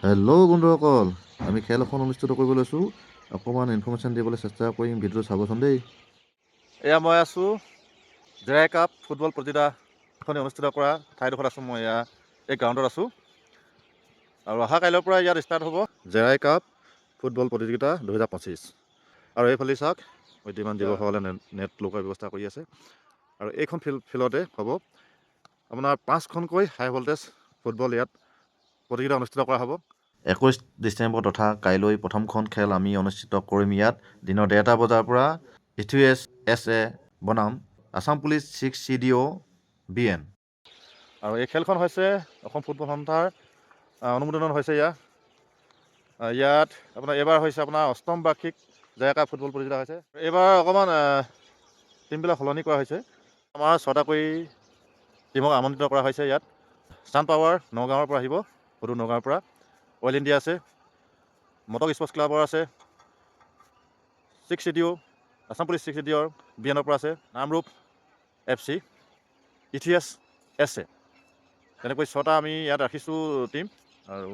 Hello' বন্ধুসকল, আমি খেল এখন অনুষ্ঠিত কৰিব লৈছোঁ। অকণমান ইনফৰ্মেশ্যন দিবলৈ চেষ্টা কৰিম, ভিডিঅ'টো চাবচোন দেই। এয়া মই আছোঁ জেৰাই কাপ ফুটবল প্ৰতিযোগিতাখনি অনুষ্ঠিত কৰা ঠাইডোখৰত আছোঁ। মই এয়া এই গ্ৰাউণ্ডত আছোঁ আৰু অহা কাইলৈৰ পৰা ইয়াত ষ্টাৰ্ট হ'ব জেৰাই কাপ ফুটবল প্ৰতিযোগিতা 2025। আৰু এইফালে চাওক, উদীয়মান যুৱকসকলে নেট লগোৱাৰ ব্যৱস্থা কৰি আছে। আৰু এইখন ফিল্ডতে হ'ব আপোনাৰ 5খনকৈ হাই ভল্টেজ ফুটবল ইয়াত প্ৰতিযোগিতা অনুষ্ঠিত কৰা হ'ব। 21 ডিচেম্বৰ তথা কাইলৈ প্ৰথমখন খেল আমি অনুষ্ঠিত কৰিম ইয়াত দিনৰ 1:30 বজাৰ পৰা ETHUSA বনাম আছাম পুলিচ 6 CDO BN। আৰু এই খেলখন হৈছে অসম ফুটবল সন্থাৰ অনুমোদন হৈছে। ইয়াত আপোনাৰ এইবাৰ হৈছে আপোনাৰ 8ম বাৰ্ষিক জেৰাই কাপ ফুটবল প্ৰতিযোগিতা হৈছে। এইবাৰ অকণমান টিমবিলাক সলনি কৰা হৈছে। আমাৰ 6টাকৈ টিমক আমন্ত্ৰিত কৰা হৈছে। ইয়াত ছান পাৱাৰ নগাঁৱৰ পৰা আহিব, সদৌ নগাঁৱৰ পৰা। অইল ইণ্ডিয়া আছে, মটক স্পৰ্টছ ক্লাবৰ আছে, 6 CDO আছাম পুলিচ 6 CDOৰ BNৰ পৰা আছে, নামৰূপ FC, ETHUSA। তেনেকৈ 6টা আমি ইয়াত ৰাখিছোঁ টিম। আৰু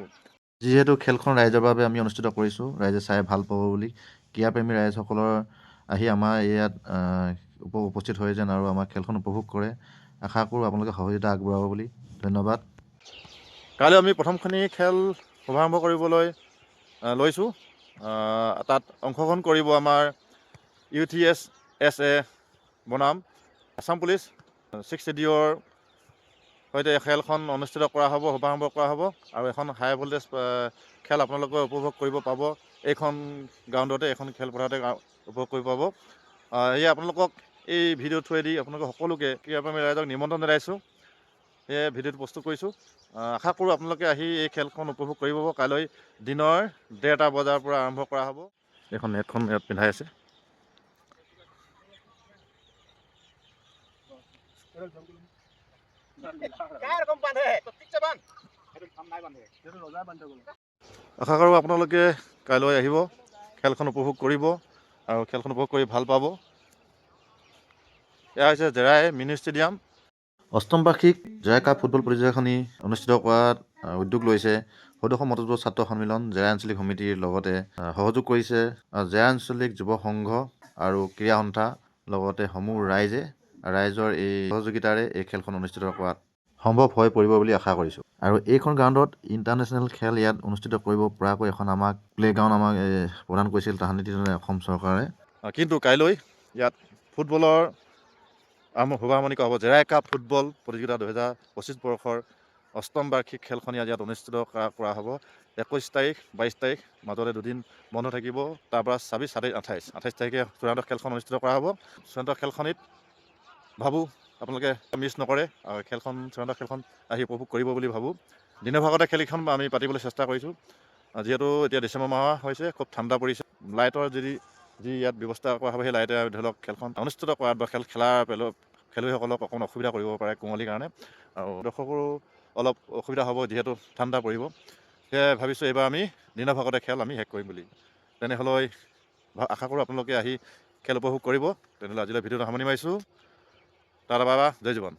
যিহেতু খেলখন ৰাইজৰ বাবে আমি অনুষ্ঠিত কৰিছোঁ, ৰাইজে চাই ভাল পাব বুলি ক্ৰীড়াপ্ৰেমী ৰাইজসকলৰ আহি আমাৰ ইয়াত উপস্থিত হৈ যেন আৰু আমাৰ খেলখন উপভোগ কৰে। আশা কৰোঁ আপোনালোকে সহযোগিতা আগবঢ়াব বুলি। ধন্যবাদ। কাইলৈ আমি প্ৰথমখিনি খেল শুভাৰম্ভ কৰিবলৈ লৈছোঁ। তাত অংশগ্ৰহণ কৰিব আমাৰ ETHUSA বনাম আছাম পুলিচ 6 CDOৰ সৈতে খেলখন অনুষ্ঠিত কৰা হ'ব, শুভাৰম্ভ কৰা হ'ব। আৰু এখন হাই ভল্টেজ খেল আপোনালোকে উপভোগ কৰিব পাব। এইখন গ্ৰাউণ্ডতে, এইখন খেলপথাৰতে উপভোগ কৰিব পাব। সেয়ে আপোনালোকক এই ভিডিঅ' থ্ৰুৱেদি আপোনালোকক সকলোকে ক্ৰীড়াপ্ৰেমী ৰাইজক নিমন্ত্ৰণ জনাইছোঁ। সেয়ে ভিডিঅ'টো প্ৰস্তুত কৰিছোঁ। আশা কৰোঁ আপোনালোকে আহি এই খেলখন উপভোগ কৰিব পাব। কাইলৈ দিনৰ 1:30 বজাৰ পৰা আৰম্ভ কৰা হ'ব। এইখন নেটখন ইয়াত পিন্ধাই আছে। আশা কৰোঁ আপোনালোকে কাইলৈ আহিব, খেলখন উপভোগ কৰিব আৰু খেলখন উপভোগ কৰি ভাল পাব। এয়া হৈছে জেৰাই মিনি ষ্টেডিয়াম। 8ম বাৰ্ষিক জেৰাই কাপ ফুটবল প্ৰতিযোগিতাখনি অনুষ্ঠিত কৰাত উদ্যোগ লৈছে সদৌ মতজোৰ ছাত্ৰ সন্মিলন, জেৰাই আঞ্চলিক সমিতিৰ লগতে সহযোগ কৰিছে জেৰাই আঞ্চলিক যুৱ সংঘ আৰু ক্ৰীড়া সন্থা, লগতে সমূহ ৰাইজৰ এই সহযোগিতাৰে এই খেলখন অনুষ্ঠিত কৰাত সম্ভৱ হৈ পৰিব বুলি আশা কৰিছোঁ। আৰু এইখন গ্ৰাউণ্ডত ইণ্টাৰনেশ্যনেল খেল ইয়াত অনুষ্ঠিত কৰিব পৰাকৈ এখন আমাক প্লে'গ্ৰাউণ্ড প্ৰদান কৰিছিল তাহানিতে অসম চৰকাৰে। কিন্তু কাইলৈ ইয়াত ফুটবলৰ শুভাৰম্ভণি কৰা হ'ব। জেৰাই কাপ ফুটবল প্ৰতিযোগিতা 2025 বৰ্ষৰ 8ম বাৰ্ষিক খেলখন ইয়াত অনুষ্ঠিত কৰা হ'ব। 21 তাৰিখ 22 তাৰিখ মাজতে দুদিন বন্ধ থাকিব। তাৰপৰা 26, 27, 28 তাৰিখে চূড়ান্ত খেলখন অনুষ্ঠিত কৰা হ'ব। চূড়ান্ত খেলখনিত ভাবোঁ আপোনালোকে মিছ নকৰে আৰু চূড়ান্ত খেলখন আহি উপভোগ কৰিব বুলি ভাবোঁ। দিনৰ ভাগতে খেলখন আমি পাতিবলৈ চেষ্টা কৰিছোঁ। যিহেতু এতিয়া ডিচেম্বৰ মাহ হৈছে, খুব ঠাণ্ডা পৰিছে। লাইটৰ যি ইয়াত ব্যৱস্থা কৰা হ'ব, সেই লাইটে ধৰি লওক খেলখন অনুষ্ঠিত কৰাত বা খেলুৱৈসকলক অকণমান অসুবিধা কৰিব পাৰে কুঁৱলীৰ কাৰণে। আৰু দৰ্শকৰো অলপ অসুবিধা হ'ব, যিহেতু ঠাণ্ডা পৰিব। সেয়ে ভাবিছোঁ এইবাৰ আমি দিনৰ ভাগতে খেল আমি শেষ কৰিম বুলি। তেনেহ'লে আশা কৰোঁ আপোনালোকে আহি খেল উপভোগ কৰিব। তেনেহ'লে আজিলৈ ভিডিঅ'টো সামৰণি মাৰিছোঁ। টাটা বাই বাই, জয় জীৱন।